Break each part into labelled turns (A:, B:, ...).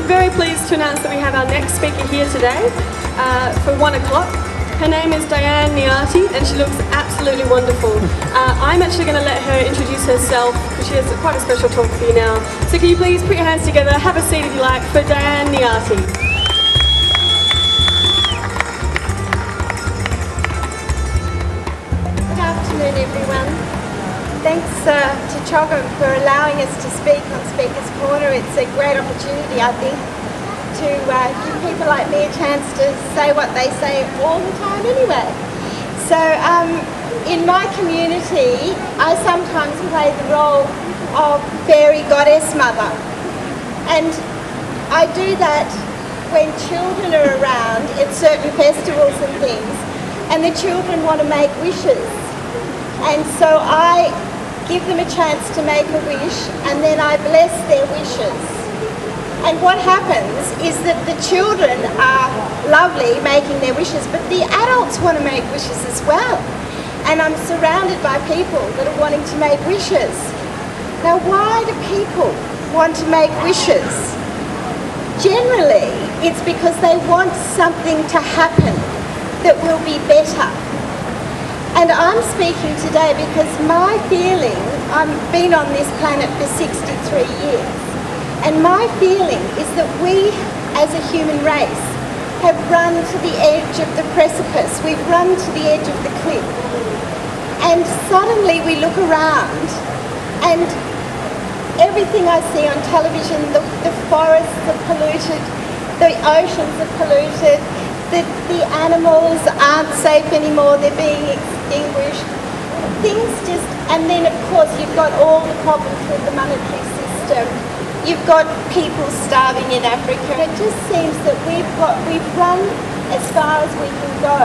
A: very pleased to announce that we have our next speaker here today for 1 o'clock. Her name is Diane Niati and she looks absolutely wonderful. I'm actually going to let her introduce herself because she has quite a special talk for you now. So can you please put your hands together, have a seat if you like, for Diane Niati.
B: Good afternoon everyone. Thanks to Choggum for allowing us to speak on Speaker's Corner. It's a great opportunity, I think, to give people like me a chance to say what they say all the time anyway. So in my community, I sometimes play the role of fairy goddess mother. And I do that when children are around at certain festivals and things, and the children want to make wishes. And so I give them a chance to make a wish, and then I bless their wishes. And what happens is that the children are lovely making their wishes, but the adults want to make wishes as well. And I'm surrounded by people that are wanting to make wishes. Now, why do people want to make wishes? Generally, it's because they want something to happen that will be better. And I'm speaking today because my feeling, I've been on this planet for 63 years, and my feeling is that we as a human race have run to the edge of the precipice, we've run to the edge of the cliff. And suddenly we look around and everything I see on television, the forests are polluted, the oceans are polluted, the animals aren't safe anymore, they're being extinguished. Things just, and then of course you've got all the problems with the monetary system. You've got people starving in Africa. It just seems that we've run as far as we can go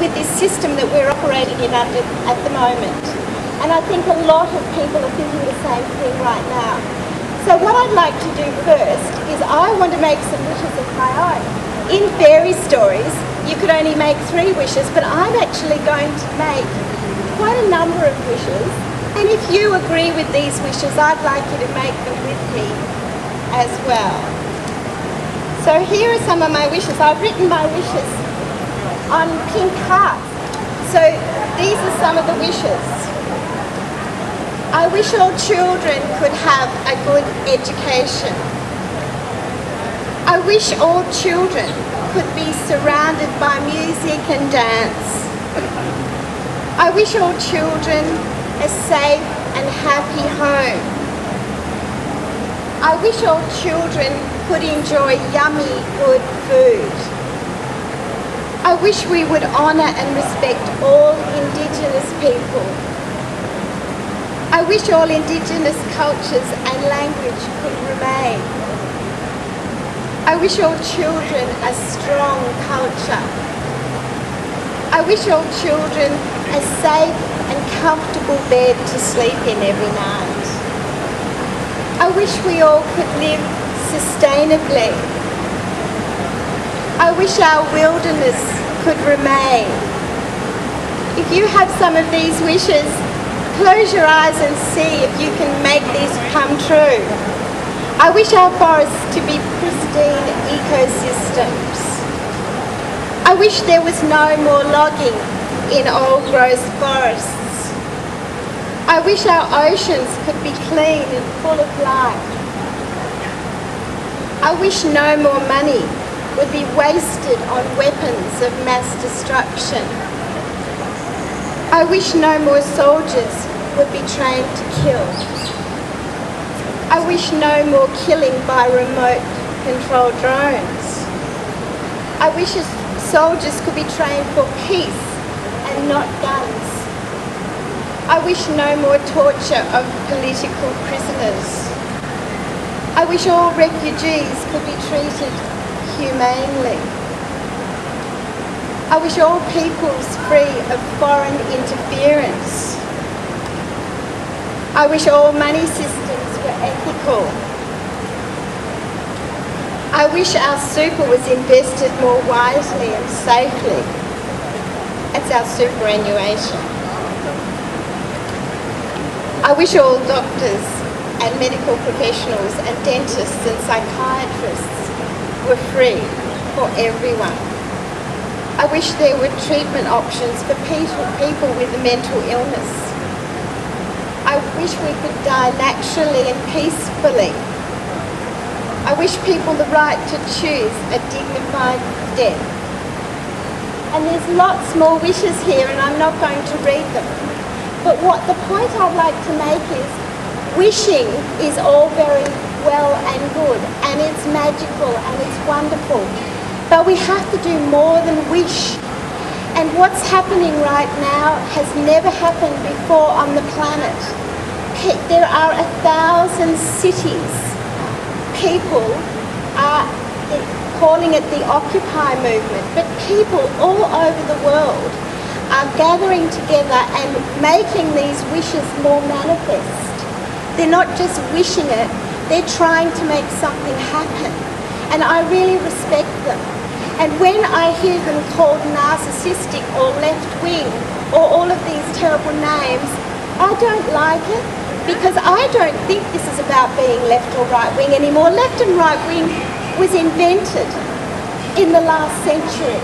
B: with this system that we're operating in under at the moment. And I think a lot of people are thinking the same thing right now. So what I'd like to do first is I want to make some wishes of my own. In fairy stories, you could only make 3 wishes, but I'm actually going to make quite a number of wishes. And if you agree with these wishes, I'd like you to make them with me as well. So here are some of my wishes. I've written my wishes on pink cards. So these are some of the wishes. I wish all children could have a good education. I wish all children could be surrounded by music and dance. I wish all children a safe and happy home. I wish all children could enjoy yummy, good food. I wish we would honour and respect all Indigenous people. I wish all Indigenous cultures and language could remain. I wish all children a strong culture. I wish all children a safe and comfortable bed to sleep in every night. I wish we all could live sustainably. I wish our wilderness could remain. If you have some of these wishes, close your eyes and see if you can make these come true. I wish our forests to be pristine ecosystems. I wish there was no more logging in old growth forests. I wish our oceans could be clean and full of life. I wish no more money would be wasted on weapons of mass destruction. I wish no more soldiers would be trained to kill. I wish no more killing by remote control drones. I wish soldiers could be trained for peace and not guns. I wish no more torture of political prisoners. I wish all refugees could be treated humanely. I wish all peoples free of foreign interference. I wish all money systems were ethical. I wish our super was invested more wisely and safely. That's our superannuation. I wish all doctors and medical professionals and dentists and psychiatrists were free for everyone. I wish there were treatment options for people with a mental illness. I wish we could die naturally and peacefully. I wish people the right to choose a dignified death. And there's lots more wishes here, and I'm not going to read them. But the point I'd like to make is wishing is all very well and good, and it's magical and it's wonderful. But we have to do more than wish. And what's happening right now has never happened before on the planet. There are 1,000 cities. People are calling it the Occupy movement, but people all over the world are gathering together and making these wishes more manifest. They're not just wishing it, they're trying to make something happen. And I really respect them. And when I hear them called narcissistic or left-wing or all of these terrible names, I don't like it, because I don't think this is about being left or right-wing anymore. Left and right-wing was invented in the last century.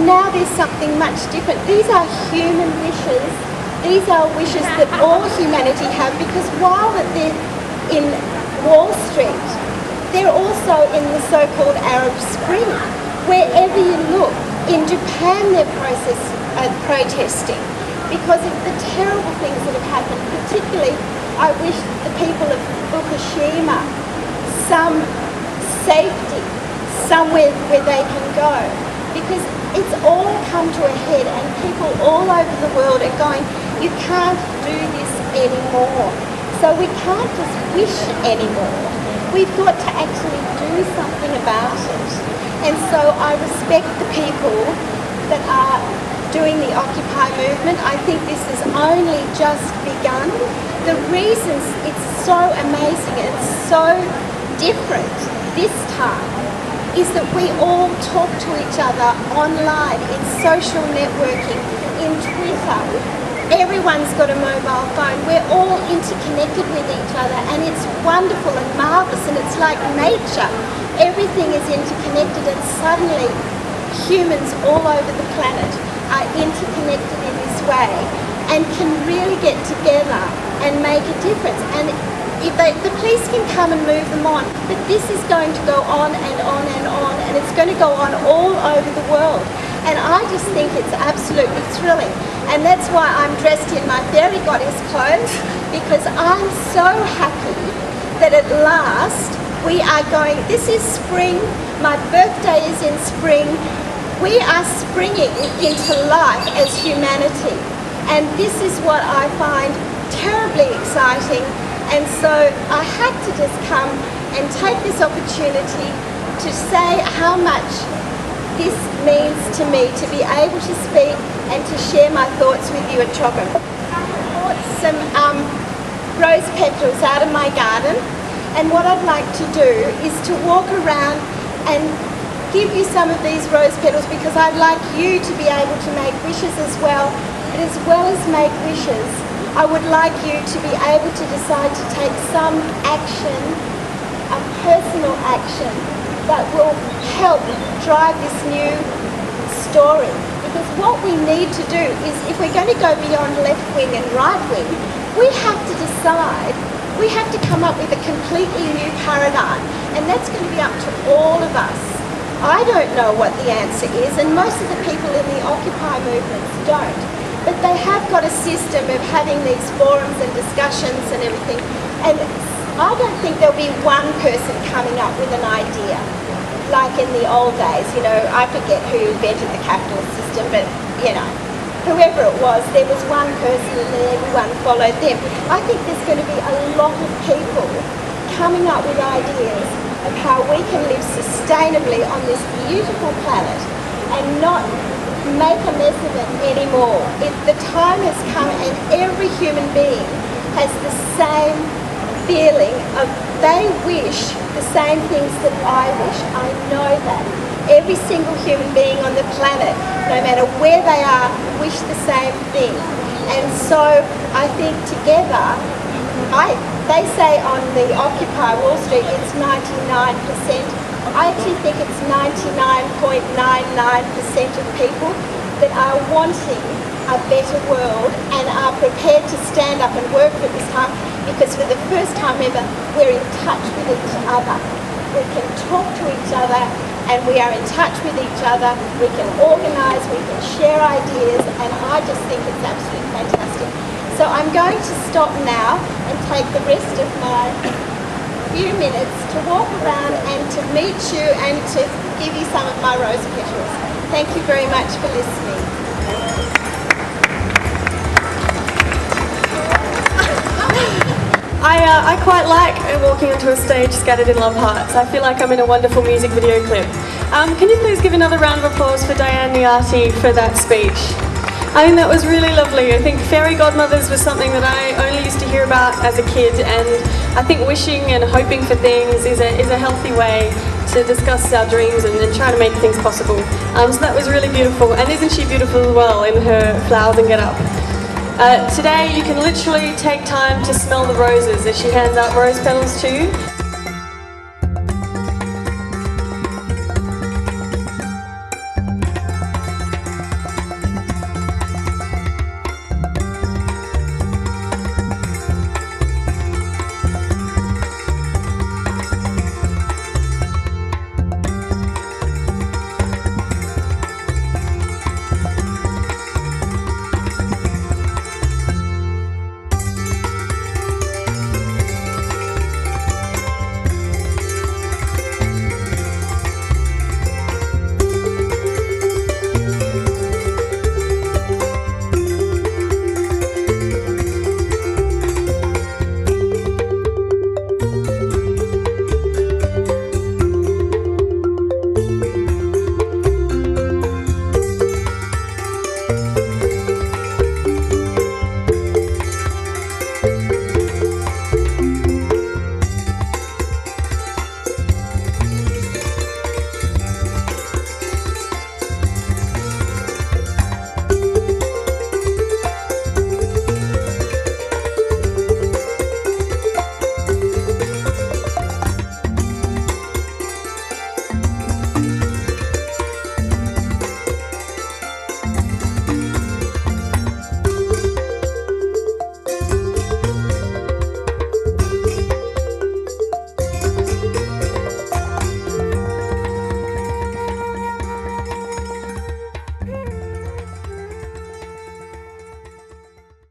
B: Now there's something much different. These are human wishes. These are wishes that all humanity have, because while they're in Wall Street, they're also in the so-called Arab Spring. Wherever you look, in Japan they're protesting because of the terrible things that have happened. Particularly, I wish the people of Fukushima some safety, somewhere where they can go, because it's all come to a head and people all over the world are going, you can't do this anymore. So we can't just wish anymore. We've got to actually do something about it. And so I respect the people that are doing the Occupy movement. I think this has only just begun. The reasons it's so amazing and so different this time is that we all talk to each other online, in social networking, in Twitter. Everyone's got a mobile phone. We're all interconnected with each other, and it's wonderful and marvellous, and it's like nature. Everything is interconnected, and suddenly humans all over the planet are interconnected in this way and can really get together and make a difference. And if the police can come and move them on, but this is going to go on and on and on, and it's going to go on all over the world. And I just think it's absolutely thrilling. And that's why I'm dressed in my fairy goddess clothes, because I'm so happy that at last we are going, this is spring, my birthday is in spring, we are springing into life as humanity. And this is what I find terribly exciting. And so I had to just come and take this opportunity to say how much this means to me, to be able to speak and to share my thoughts with you at Chogam. I bought some rose petals out of my garden, and what I'd like to do is to walk around and give you some of these rose petals, because I'd like you to be able to make wishes as well. And as well as make wishes, I would like you to be able to decide to take some action, a personal action, that will help drive this new story. Because what we need to do is, if we're going to go beyond left wing and right wing, we have to decide, we have to come up with a completely new paradigm, and that's going to be up to all of us. I don't know what the answer is, and most of the people in the Occupy movements don't. But they have got a system of having these forums and discussions and everything. And I don't think there'll be one person coming up with an idea. Like in the old days, you know, I forget who invented the capitalist system, but, you know, whoever it was, there was one person and then everyone followed them. I think there's going to be a lot of people coming up with ideas of how we can live sustainably on this beautiful planet and not make a mess of it anymore. The time has come, and every human being has the same feeling of, they wish the same things that I wish. I know that. Every single human being on the planet, no matter where they are, wish the same thing. And so I think together, they say on the Occupy Wall Street it's 99%. I actually think it's 99.99% of people that are wanting a better world and are prepared to stand up and work for this time, because for the first time ever we're in touch with each other. We can talk to each other and we are in touch with each other. We can organise, we can share ideas, and I just think it's absolutely fantastic. So I'm going to stop now and take the rest of my few minutes to walk around and to meet you and to give you some of my rose petals. Thank you very much for listening.
A: I quite like walking onto a stage scattered in love hearts. I feel like I'm in a wonderful music video clip. Can you please give another round of applause for Diane Niati for that speech? I think that was really lovely. I think fairy godmothers was something that I only used to hear about as a kid, and I think wishing and hoping for things is a healthy way to discuss our dreams and try to make things possible. So that was really beautiful, and isn't she beautiful as well in her flowers and get up? Today you can literally take time to smell the roses as she hands out rose petals to you.